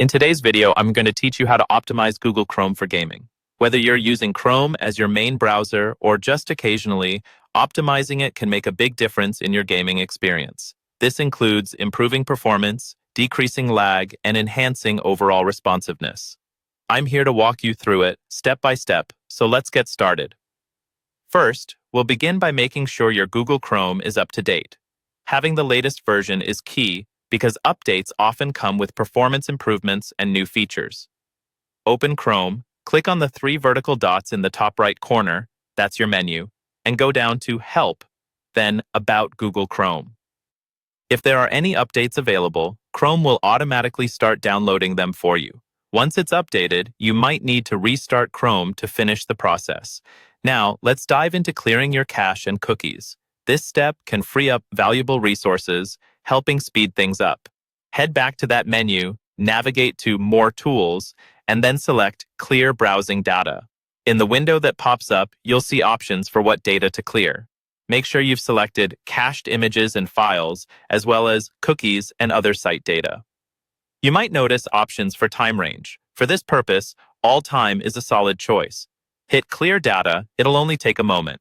In today's video, I'm going to teach you how to optimize Google Chrome for gaming. Whether you're using Chrome as your main browser or just occasionally, optimizing it can make a big difference in your gaming experience. This includes improving performance, decreasing lag, and enhancing overall responsiveness. I'm here to walk you through it step by step, so let's get started. First, we'll begin by making sure your Google Chrome is up to date. Having the latest version is key because updates often come with performance improvements and new features. Open Chrome, click on the three vertical dots in the top right corner, that's your menu, and go down to Help, then About Google Chrome. If there are any updates available, Chrome will automatically start downloading them for you. Once it's updated, you might need to restart Chrome to finish the process. Now, let's dive into clearing your cache and cookies. This step can free up valuable resources, helping speed things up. Head back to that menu, navigate to More Tools, and then select Clear Browsing Data. In the window that pops up, you'll see options for what data to clear. Make sure you've selected cached images and files, as well as cookies and other site data. You might notice options for time range. For this purpose, all time is a solid choice. Hit Clear Data, it'll only take a moment.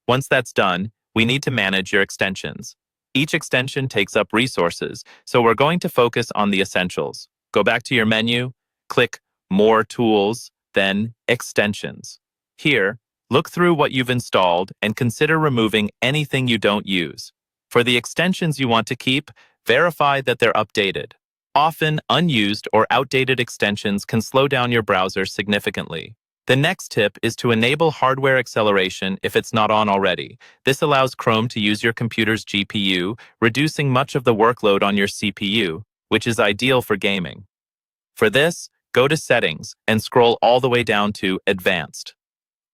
Once that's done, we need to manage your extensions. Each extension takes up resources, so we're going to focus on the essentials. Go back to your menu, click More Tools, then Extensions. Here, look through what you've installed and consider removing anything you don't use. For the extensions you want to keep, verify that they're updated. Often, unused or outdated extensions can slow down your browser significantly. The next tip is to enable hardware acceleration if it's not on already. This allows Chrome to use your computer's GPU, reducing much of the workload on your CPU, which is ideal for gaming. For this, go to Settings and scroll all the way down to Advanced.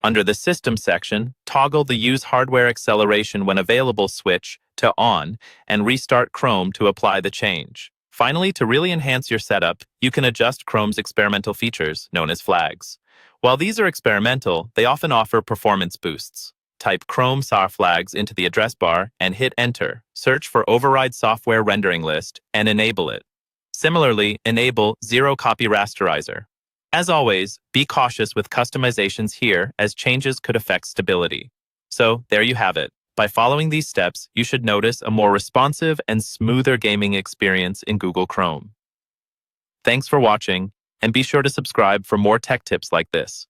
Under the System section, toggle the Use Hardware Acceleration when available switch to On and restart Chrome to apply the change. Finally, to really enhance your setup, you can adjust Chrome's experimental features, known as flags. While these are experimental, they often offer performance boosts. Type Chrome soft flags into the address bar and hit Enter. Search for Override Software Rendering List and enable it. Similarly, enable Zero Copy Rasterizer. As always, be cautious with customizations here as changes could affect stability. So, there you have it. By following these steps, you should notice a more responsive and smoother gaming experience in Google Chrome. Thanks for watching, and be sure to subscribe for more tech tips like this.